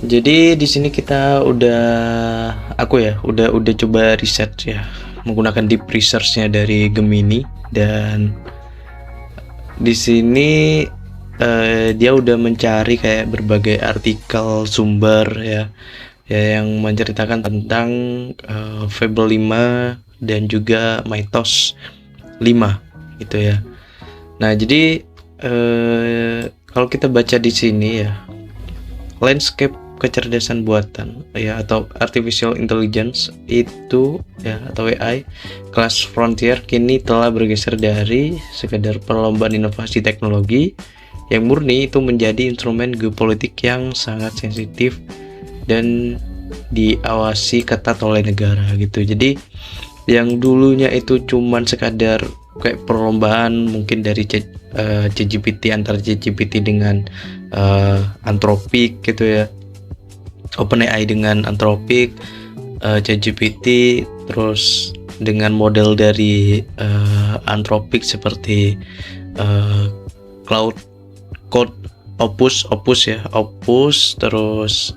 Jadi di sini kita udah coba riset ya, menggunakan deep research-nya dari Gemini. Dan di sini dia udah mencari kayak berbagai artikel sumber ya, yang menceritakan tentang Fable 5 dan juga Mythos 5 gitu ya. Nah, jadi kalau kita baca di sini ya, landscape kecerdasan buatan ya, atau artificial intelligence itu ya, atau AI kelas frontier kini telah bergeser dari sekedar perlombaan inovasi teknologi yang murni itu menjadi instrumen geopolitik yang sangat sensitif dan diawasi ketat oleh negara gitu. Jadi yang dulunya itu cuman sekadar kayak perlombaan mungkin dari ChatGPT, antara ChatGPT dengan Anthropic gitu ya, OpenAI dengan Anthropic, ChatGPT terus dengan model dari Anthropic seperti Cloud Code Opus terus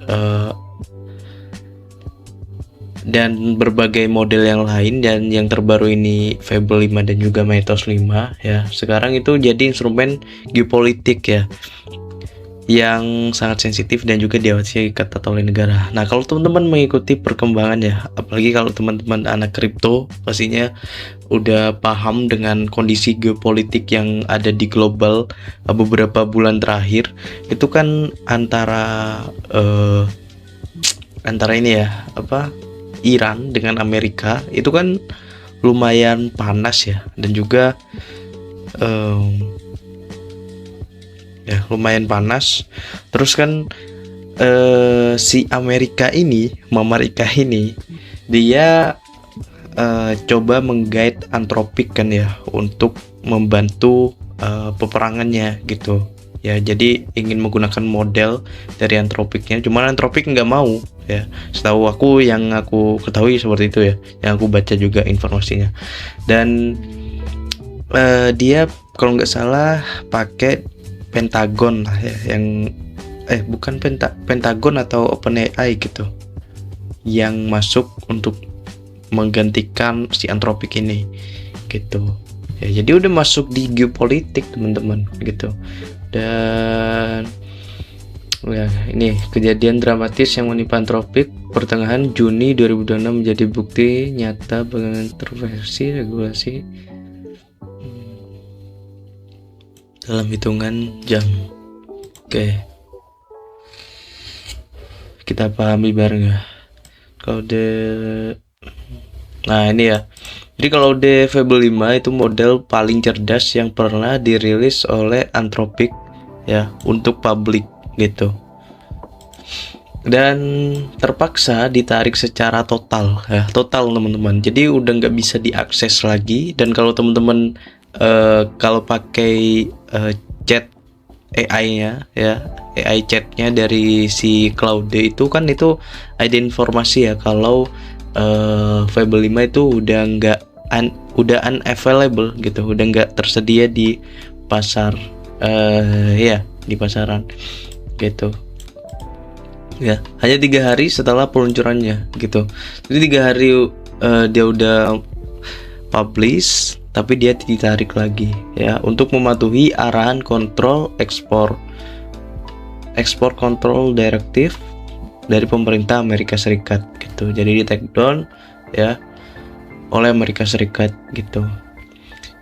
dan berbagai model yang lain, dan yang terbaru ini Fable 5 dan juga Mythos 5 ya. Sekarang itu jadi instrumen geopolitik ya, yang sangat sensitif dan juga diawasi ketat oleh negara. Nah, kalau teman-teman mengikuti perkembangan ya, apalagi kalau teman-teman anak kripto, pastinya udah paham dengan kondisi geopolitik yang ada di global beberapa bulan terakhir. Itu kan antara ini ya, Iran dengan Amerika itu kan lumayan panas ya, dan juga lumayan panas. Terus kan si Mama Rika ini dia coba menggait Anthropic kan ya, untuk membantu peperangannya gitu ya. Jadi ingin menggunakan model dari Anthropicnya, cuman Anthropic nggak mau ya. Setahu aku, yang aku ketahui seperti itu ya, yang aku baca juga informasinya. Dan dia kalau nggak salah pakai Pentagon lah ya, yang bukan Pentagon atau OpenAI gitu, yang masuk untuk menggantikan si Anthropic ini gitu ya. Jadi udah masuk di geopolitik teman-teman gitu. Dan ya, ini kejadian dramatis yang menimpa Anthropic pertengahan Juni 2026 menjadi bukti nyata bagaimana intervensi regulasi dalam hitungan jam. Oke, kita pahami bareng ya. Nah ini ya, jadi kalau Fable 5 itu model paling cerdas yang pernah dirilis oleh Anthropic ya, untuk publik gitu, dan terpaksa ditarik secara total teman-teman. Jadi udah nggak bisa diakses lagi. Dan kalau teman-teman kalau pakai chat AI-nya ya, AI chatnya dari si Claude itu kan, itu ada informasi ya kalau Fable 5 itu udah unavailable gitu, udah nggak tersedia di pasar di pasaran gitu ya, hanya 3 hari setelah peluncurannya gitu. Jadi 3 hari dia udah publish, tapi dia ditarik lagi ya, untuk mematuhi arahan kontrol ekspor control directive dari pemerintah Amerika Serikat gitu. Jadi di take down ya oleh Amerika Serikat gitu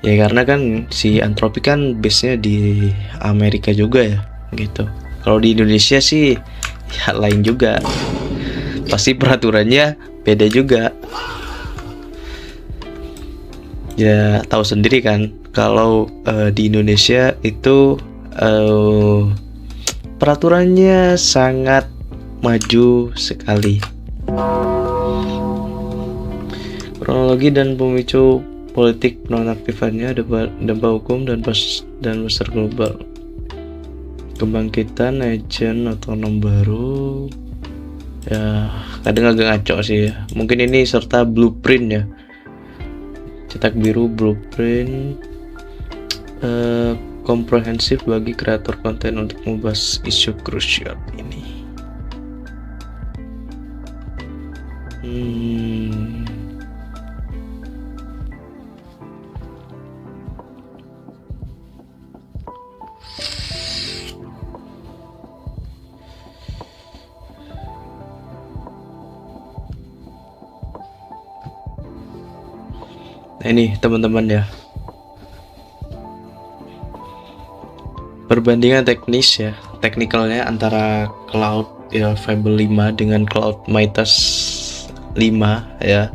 ya, karena kan si Anthropic kan base-nya di Amerika juga ya gitu. Kalau di Indonesia sih ya lain juga, pasti peraturannya beda juga ya. Tahu sendiri kan kalau di Indonesia itu peraturannya sangat maju sekali. Kronologi dan pemicu politik penonaktifannya, dampak hukum dan pasar global, kebangkitan agen otonom baru ya, kadang agak ngaco sih ya. Mungkin ini serta blueprint ya, cetak biru blueprint komprehensif bagi kreator konten untuk membahas isu krusial ini. Hmm. Nah, ini teman-teman ya, perbandingan teknis ya, teknikalnya antara Cloud ya Fable 5 dengan Cloud Mitas 5 ya.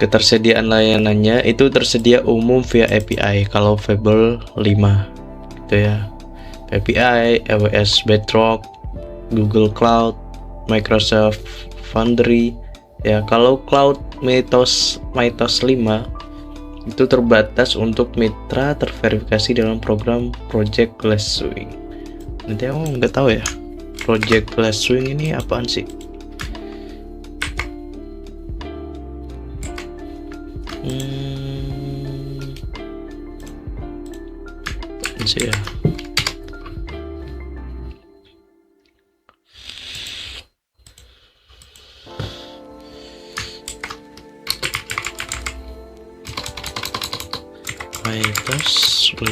Ketersediaan layanannya itu tersedia umum via API kalau Fable 5 gitu ya. API, AWS Bedrock, Google Cloud, Microsoft Foundry ya. Kalau Cloud Mitos 5 itu terbatas untuk mitra terverifikasi dalam program Project Glasswing. Nanti aku nggak tahu ya, Project Glasswing ini apaan sih? Sih ya. Mitos 5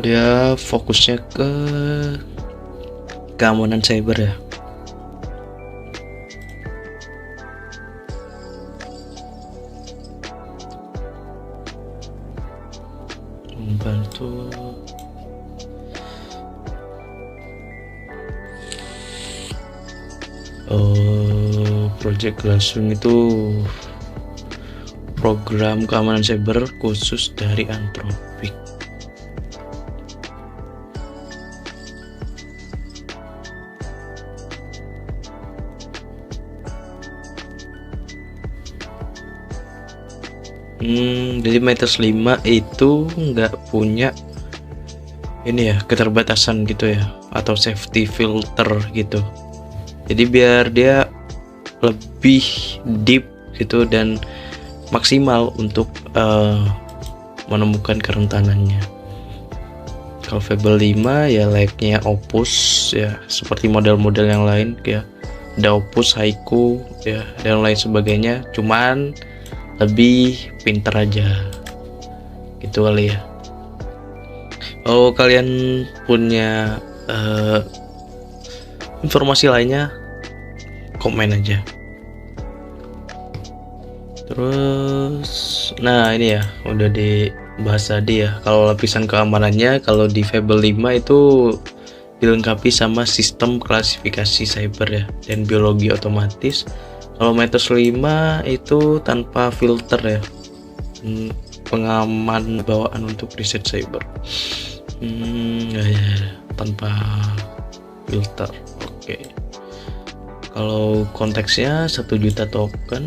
dia fokusnya ke keamanan cyber ya. Membantu Project Glasswing itu program keamanan cyber khusus dari Anthropic. Jadi Mitos 5 itu nggak punya ini ya, keterbatasan gitu ya, atau safety filter gitu. Jadi biar dia lebih deep gitu dan maksimal untuk menemukan kerentanannya. Kalau Fable 5 ya layaknya Opus ya, seperti model-model yang lain ya, ada Opus, Haiku ya, dan lain sebagainya, cuman lebih pinter aja gitu kali ya. Kalau kalian punya informasi lainnya, komen aja. Terus nah ini ya udah dibahas tadi ya, kalau lapisan keamanannya kalau di Fable 5 itu dilengkapi sama sistem klasifikasi cyber ya dan biologi otomatis. Kalau Mitos 5 itu tanpa filter ya, pengaman bawaan untuk riset cyber. Ya, tanpa filter. Oke. Kalau konteksnya 1 juta token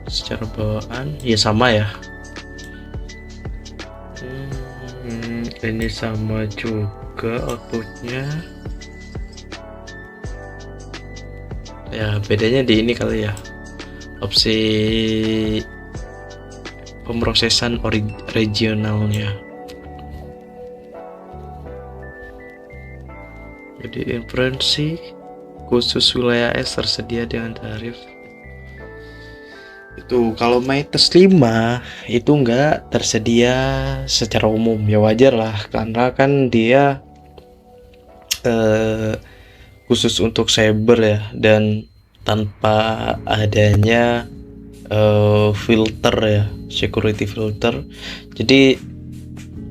secara bawaan ya sama ya. Ini sama juga outputnya. Ya bedanya di ini kali ya, opsi pemrosesan regionalnya. Jadi inferensi khusus wilayah S tersedia dengan tarif itu. Kalau Mitos 5 itu enggak tersedia secara umum, ya wajar lah karena kan dia khusus untuk cyber ya, dan tanpa adanya filter ya, security filter. Jadi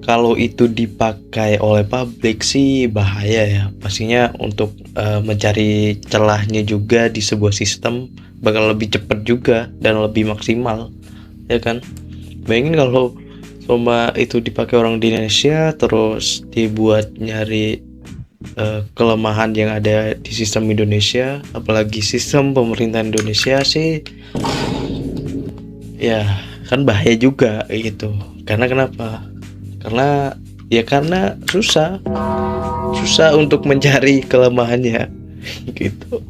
kalau itu dipakai oleh publik sih bahaya ya, pastinya untuk mencari celahnya juga di sebuah sistem bakal lebih cepat juga dan lebih maksimal ya kan. Bayangin kalau cuma itu dipakai orang di Indonesia terus dibuat nyari kelemahan yang ada di sistem Indonesia, apalagi sistem pemerintahan Indonesia sih ya kan bahaya juga gitu. Karena kenapa? Karena susah susah untuk mencari kelemahannya gitu.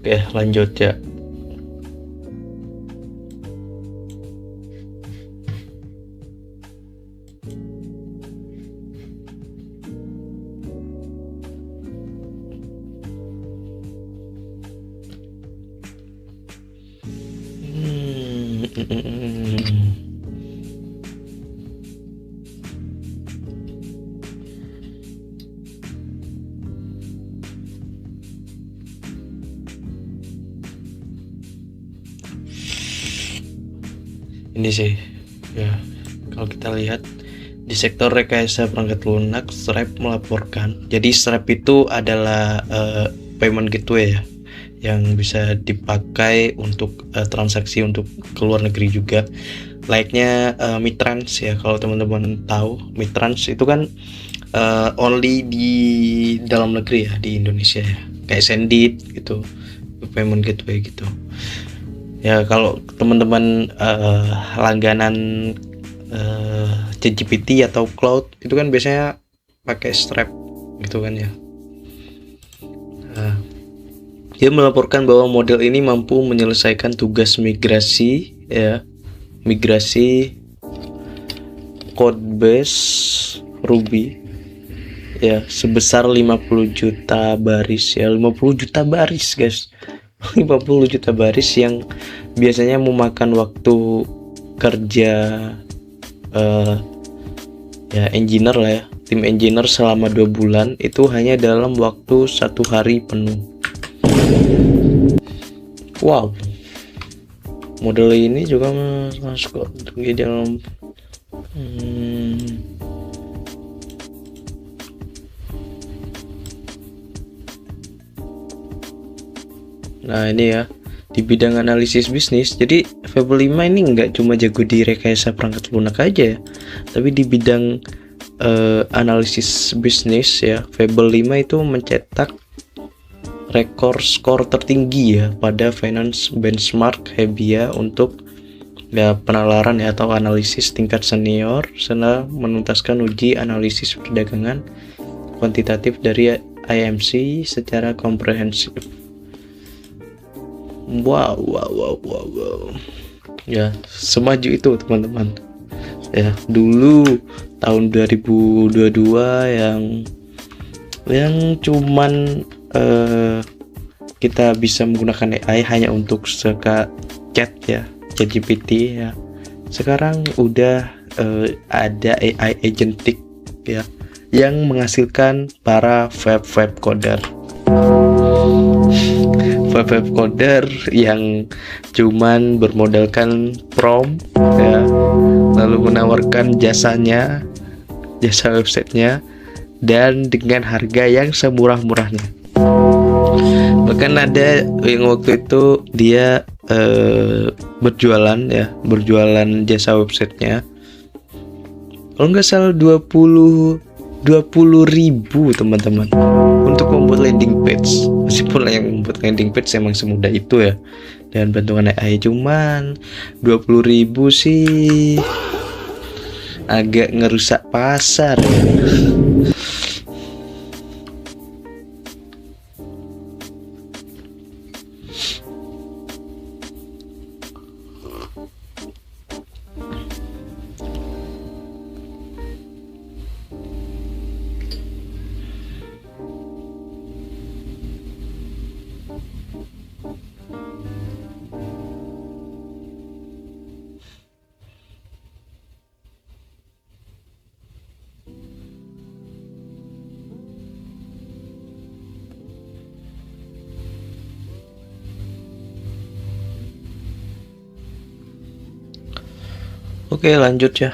Oke, lanjut ya. Ini sih ya, kalau kita lihat di sektor rekayasa perangkat lunak, Stripe melaporkan. Jadi Stripe itu adalah payment gateway ya, yang bisa dipakai untuk transaksi untuk ke luar negeri juga. Layaknya Mitrans ya, kalau teman-teman tahu Mitrans itu kan only di dalam negeri ya, di Indonesia ya, kayak Sendit gitu, payment gateway gitu. Ya kalau teman-teman langganan ChatGPT atau Cloud itu kan biasanya pakai Stripe gitu kan ya. Dia melaporkan bahwa model ini mampu menyelesaikan tugas migrasi ya, migrasi code base Ruby ya sebesar 50 juta baris ya, 50 juta baris guys. 50 juta baris yang biasanya memakan waktu kerja ya engineer lah ya, tim engineer selama 2 bulan itu hanya dalam waktu 1 hari penuh. Wow, model ini juga masuk di dalam nah ini ya, di bidang analisis bisnis. Jadi Fable 5 ini nggak cuma jago di rekayasa perangkat lunak aja ya, tapi di bidang analisis bisnis ya, Fable 5 itu mencetak rekor skor tertinggi ya pada finance benchmark Hebia untuk ya penalaran ya atau analisis tingkat senior setelah menuntaskan uji analisis perdagangan kuantitatif dari IMC secara komprehensif. Wow. Ya, semaju itu teman-teman. Ya, dulu tahun 2022 yang cuman kita bisa menggunakan AI hanya untuk chat ya, ChatGPT ya. Sekarang udah ada AI agentic ya yang menghasilkan para web coder. Web coder yang cuman bermodalkan prompt ya, lalu menawarkan jasa websitenya dan dengan harga yang semurah-murahnya. Bahkan ada yang waktu itu dia berjualan jasa websitenya, kalau nggak salah 20.000 teman-teman untuk membuat landing page. Meskipun yang membuat landing page emang semudah itu ya dengan bantuan AI, cuman 20.000 sih agak ngerusak pasar ya. Oke, lanjut ya.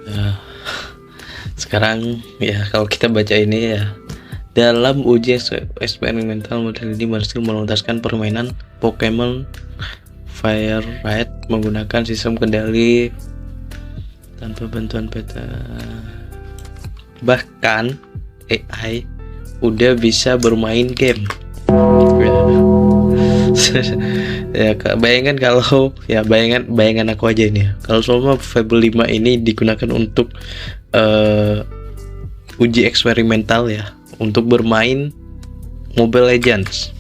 Ya, sekarang ya kalau kita baca ini ya, dalam uji eksperimental model ini berhasil menuntaskan permainan Pokemon Firelight menggunakan sistem kendali tanpa bantuan peta. Bahkan AI udah bisa bermain game. Ya, bayangkan kalau bayangan aku aja ini ya. Kalau selama Fable 5 ini digunakan untuk uji eksperimental ya, untuk bermain Mobile Legends.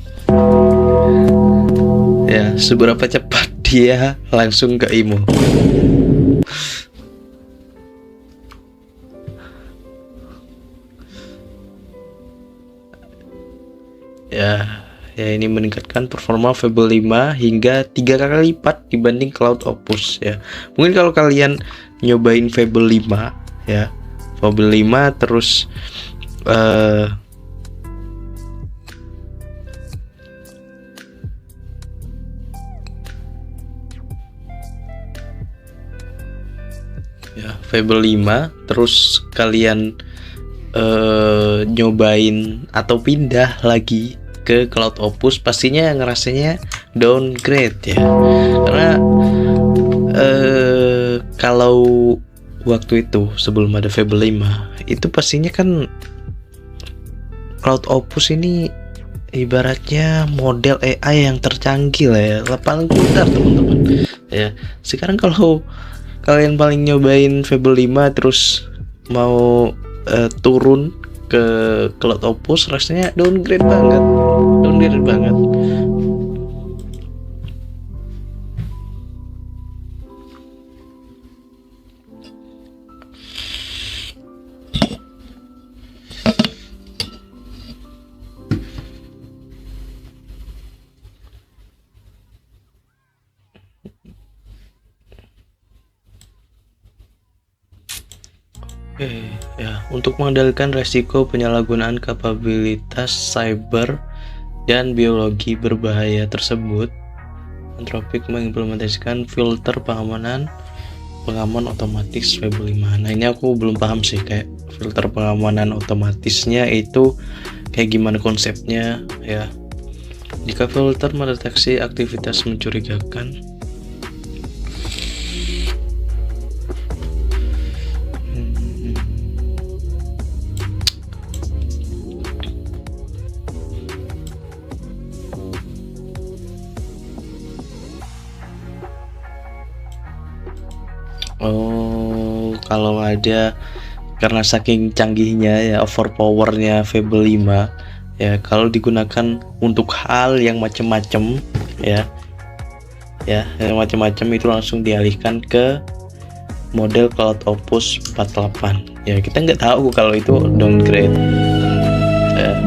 Ya, seberapa cepat dia langsung ke IMO. Ya ini meningkatkan performa Fable 5 hingga 3 kali lipat dibanding Cloud Opus ya. Mungkin kalau kalian nyobain Fable 5 ya, Fable 5 terus Fable 5 terus kalian nyobain atau pindah lagi ke Cloud Opus, pastinya ngerasanya downgrade ya, karena kalau waktu itu sebelum ada Fable 5 itu pastinya kan Cloud Opus ini ibaratnya model AI yang tercanggih lah ya, paling pintar teman-teman ya. Sekarang kalau kalian paling nyobain Fable 5 terus mau turun ke Cloud Opus, rasanya downgrade banget. Ya, untuk mengendalikan resiko penyalahgunaan kapabilitas cyber dan biologi berbahaya tersebut, Anthropic mengimplementasikan filter pengaman otomatis Fable 5. Nah, ini aku belum paham sih, kayak filter pengamanan otomatisnya itu kayak gimana konsepnya ya. Jika filter mendeteksi aktivitas mencurigakan, kalau ada, karena saking canggihnya ya, overpowernya Fable 5 ya, kalau digunakan untuk hal yang macam-macam ya yang macam-macam itu langsung dialihkan ke model Cloud Opus 48 ya. Kita nggak tahu kalau itu downgrade ya.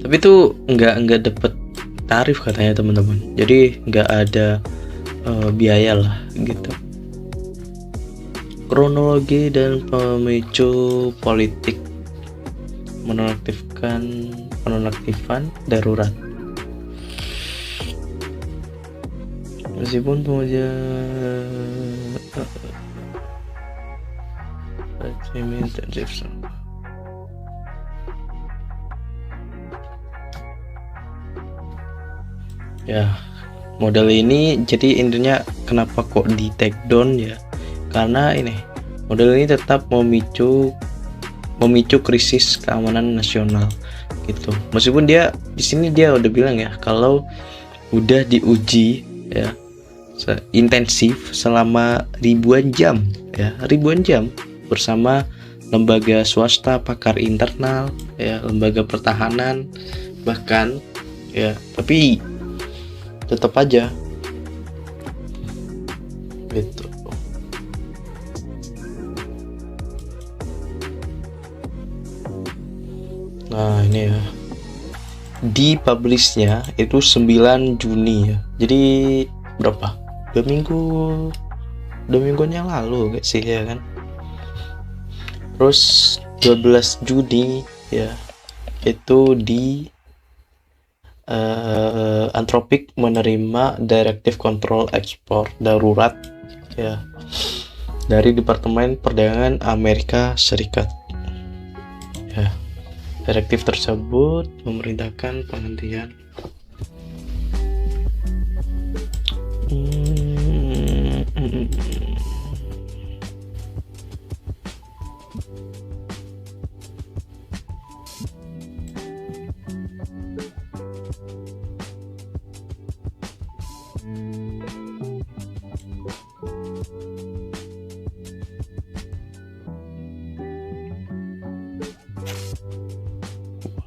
Tapi itu nggak dapet tarif katanya teman-teman, jadi nggak ada biaya lah gitu. Kronologi dan pemicu politik penonaktifan darurat. Meskipun pengujian ya, model ini jadi intinya kenapa kok di take down ya, karena ini model ini tetap memicu krisis keamanan nasional gitu. Meskipun dia di sini dia udah bilang ya kalau udah diuji ya intensif selama ribuan jam bersama lembaga swasta, pakar internal ya, lembaga pertahanan bahkan ya, tapi tetap aja gitu. Nah ini ya, di publishnya itu 9 Juni ya, jadi berapa, 2 mingguan yang lalu gak sih ya kan. Terus 12 Juni ya, itu di Anthropic menerima Directive Control Ekspor darurat ya dari Departemen Perdagangan Amerika Serikat ya. Direktif tersebut memerintahkan penghentian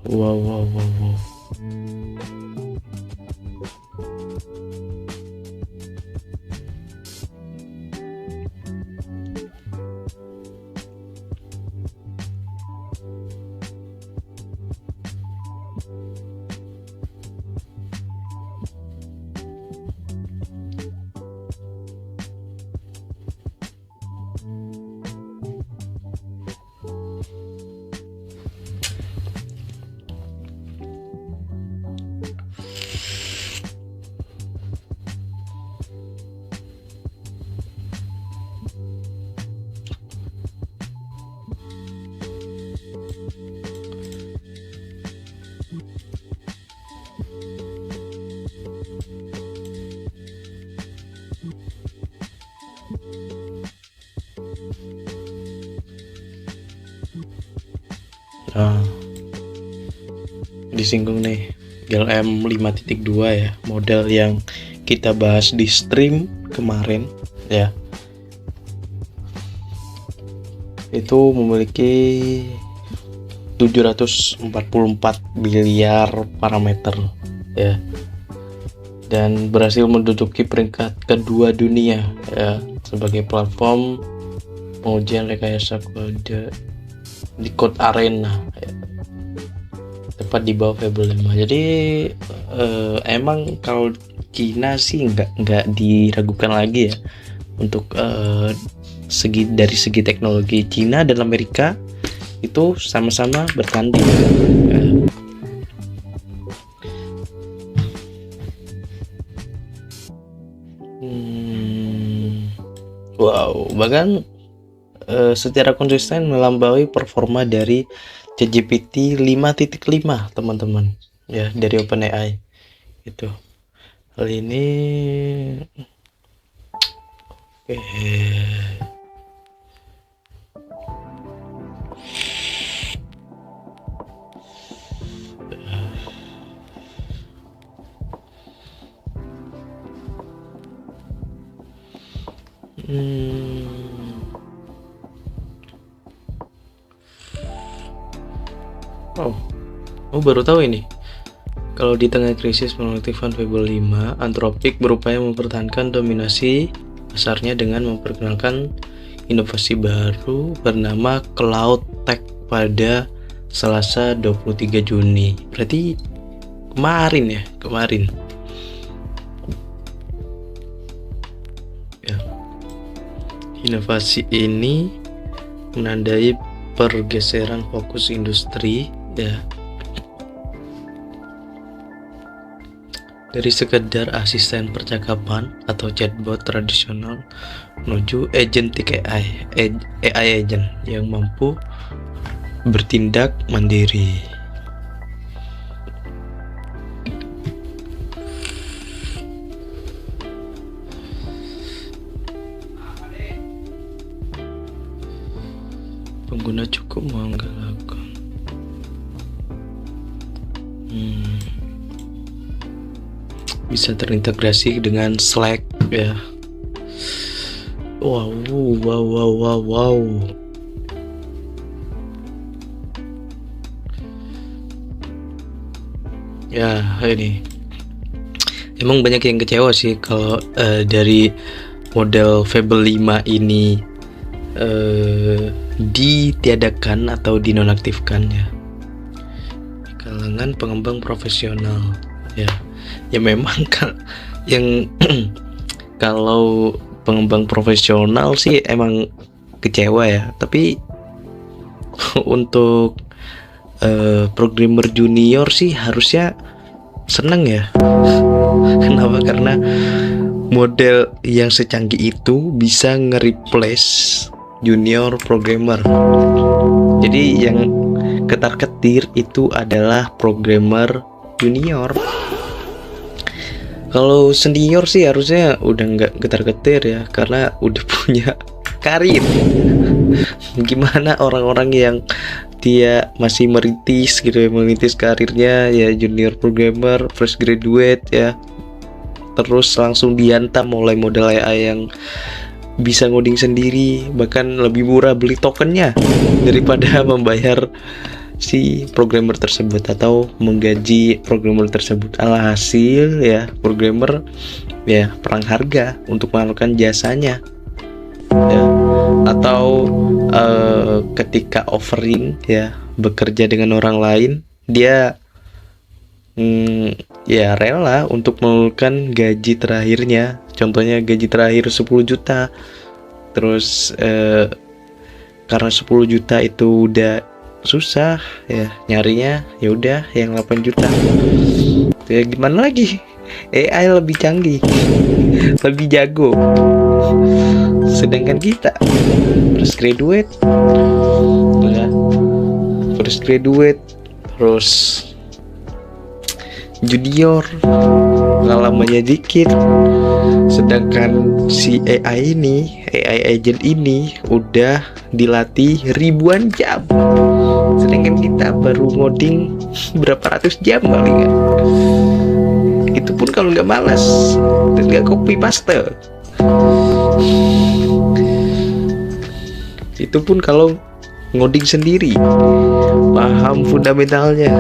wow. Nah, disinggung nih GLM 5.2 ya, model yang kita bahas di stream kemarin ya. Itu memiliki 744 miliar parameter ya, dan berhasil menduduki peringkat kedua dunia ya sebagai platform pengujian rekayasa kode di Code Arena ya, tepat di bawah Fable 5. Jadi emang kalau Cina sih nggak diragukan lagi ya untuk dari segi teknologi. Cina dan Amerika itu sama-sama bertanding ya. Wow, bahkan secara konsisten melampaui performa dari ChatGPT 5.5 teman-teman ya, dari OpenAI itu. Hal ini Oh, baru tahu ini. Kalau di tengah krisis menonaktifkan Fable 5, Anthropic berupaya mempertahankan dominasi pasarnya dengan memperkenalkan inovasi baru bernama Cloud Tech pada Selasa 23 Juni. Berarti kemarin. Ya. Inovasi ini menandai pergeseran fokus industri ya, dari sekedar asisten percakapan atau chatbot tradisional menuju agentic AI agent yang mampu bertindak mandiri. Pengguna cukup mengandalkan bisa terintegrasi dengan Slack ya. Wow. Ya, ini emang banyak yang kecewa sih kalau dari model Fable 5 ini ditiadakan atau dinonaktifkan ya di kalangan pengembang profesional ya. Ya memang kan yang kalau pengembang profesional sih emang kecewa ya, tapi untuk programmer junior sih harusnya seneng ya. Kenapa? Karena model yang secanggih itu bisa nge-replace junior programmer. Jadi yang ketar-ketir itu adalah programmer junior. Kalau senior sih harusnya udah nggak ketar-ketir ya, karena udah punya karir. Gimana orang-orang yang dia masih merintis gitu ya, merintis karirnya ya, junior programmer, fresh graduate ya, terus langsung dihantam mulai modal AI yang bisa ngoding sendiri, bahkan lebih murah beli tokennya daripada membayar si programmer tersebut atau menggaji programmer tersebut. Alhasil ya, programmer ya perang harga untuk melakukan jasanya ya. Atau ketika offering ya, bekerja dengan orang lain, dia ya rela untuk mengeluarkan gaji terakhirnya. Contohnya gaji terakhir 10 juta. Terus karena 10 juta itu udah susah ya nyarinya, ya udah yang 8 juta. Ya gimana lagi? AI lebih canggih, lebih jago. Sedangkan kita fresh graduate ya, fresh graduate terus junior, pengalamannya dikit. Sedangkan si AI agent ini udah dilatih ribuan jam, sedangkan kita baru ngoding berapa ratus jam palingan. Itu pun kalau nggak malas dan nggak copy paste. Itu pun kalau ngoding sendiri, paham fundamentalnya,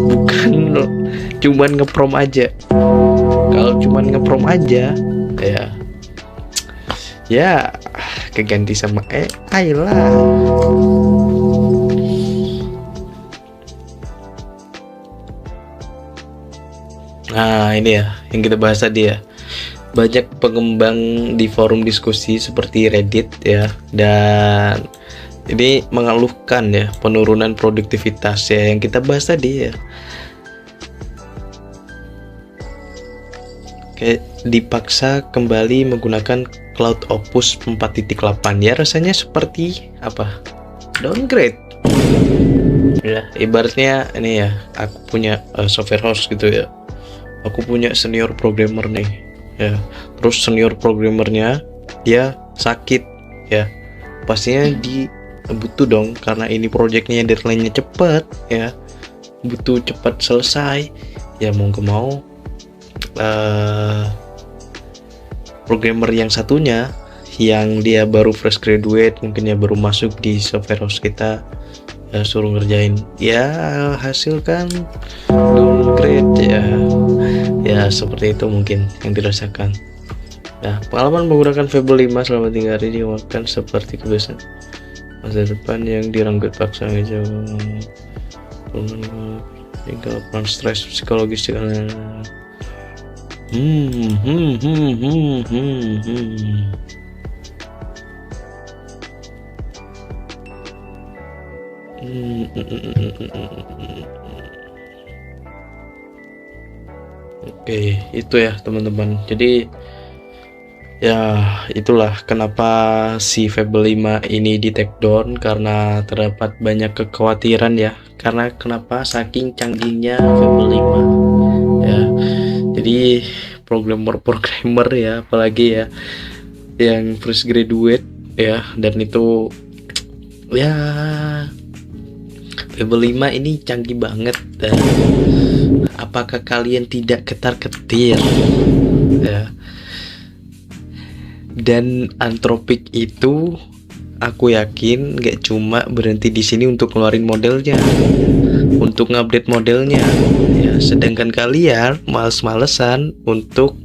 bukan cuman ngeprom aja. Kalau cuman ngeprom aja ya keganti sama AI lah. Nah ini ya yang kita bahas tadi ya, banyak pengembang di forum diskusi seperti Reddit ya, dan ini mengeluhkan ya penurunan produktivitas ya yang kita bahas tadi ya. Kayak dipaksa kembali menggunakan Cloud Opus 4.8 ya, rasanya seperti apa? Downgrade. Ya, ibaratnya ini ya, aku punya software house gitu ya. Aku punya senior programmer nih ya. Terus senior programmernya dia sakit ya. Pastinya butuh dong, karena ini projectnya deadline-nya cepat ya. Butuh cepat selesai. Ya mau nggak mau programmer yang satunya yang dia baru fresh graduate, mungkin ya baru masuk di software house kita, ya suruh ngerjain, ya hasilkan downgrade ya seperti itu mungkin yang dirasakan. Nah, pengalaman menggunakan Fable 5 selama 3 hari diwakilkan seperti kebiasaan masa depan yang direnggut paksa aja, tinggal peran stres psikologis dengan Oke, itu ya teman-teman. Jadi ya itulah kenapa si Fable 5 ini di take down, karena terdapat banyak kekhawatiran ya. Karena kenapa saking canggihnya Fable 5 ya. Jadi programmer ya, apalagi ya yang fresh graduate ya, dan itu ya Fable 5 ini canggih banget. Dan apakah kalian tidak ketar-ketir ya? Dan Anthropic itu aku yakin gak cuma berhenti di sini untuk ngeluarin modelnya, untuk ngupdate modelnya ya, sedangkan kalian males-malesan untuk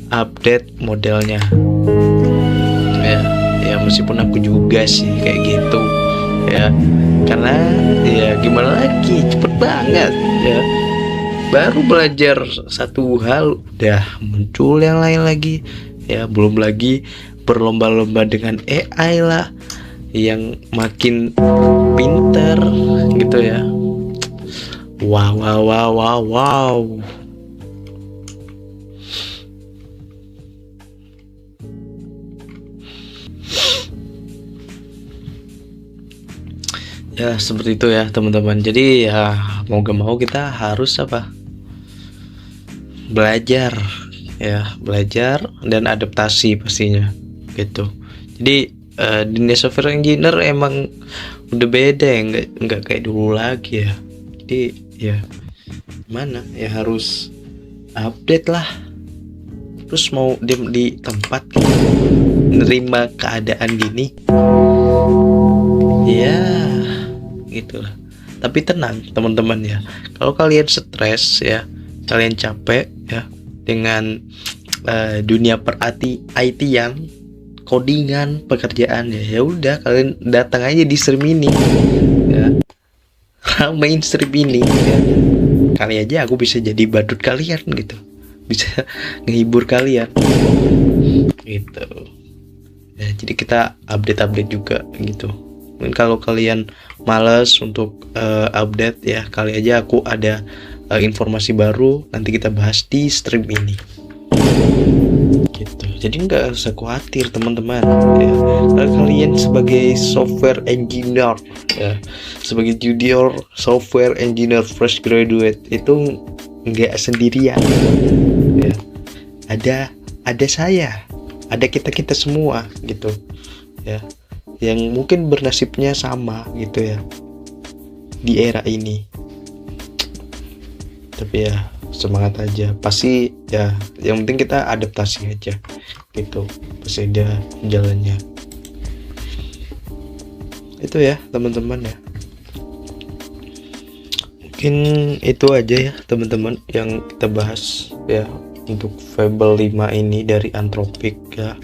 update modelnya ya meskipun aku juga sih kayak gitu ya, karena ya gimana lagi, cepet banget ya, baru belajar satu hal udah muncul yang lain lagi ya, belum lagi berlomba-lomba dengan AI lah yang makin pintar gitu ya. Wow. Ya seperti itu ya teman-teman. Jadi ya mau gak mau kita harus apa? Belajar ya, belajar dan adaptasi pastinya gitu. Jadi dunia software engineer emang udah beda ya, nggak kayak dulu lagi ya. Jadi ya mana ya harus update lah. Terus mau diem di tempat nerima keadaan gini ya gitulah. Tapi tenang teman-teman ya, kalau kalian stres ya, kalian capek ya dengan dunia per IT-an, codingan, pekerjaan ya, ya udah kalian datang aja di stream ini ya, ramein stream ini ya. Kali aja aku bisa jadi badut kalian gitu, bisa ngehibur kalian gitu ya. Jadi kita update juga gitu. Mungkin kalau kalian males untuk update ya, kali aja aku ada informasi baru nanti kita bahas di stream ini gitu. Jadi nggak usah khawatir teman-teman ya. Kalau kalian sebagai software engineer ya, sebagai junior software engineer fresh graduate itu nggak sendirian ya. Ada saya, ada kita semua gitu ya, yang mungkin bernasibnya sama gitu ya di era ini. Tapi ya semangat aja, pasti ya yang penting kita adaptasi aja gitu, pasti ada jalannya. Itu ya teman-teman ya, mungkin itu aja ya teman-teman yang kita bahas ya untuk Fable 5 ini dari Anthropic ya.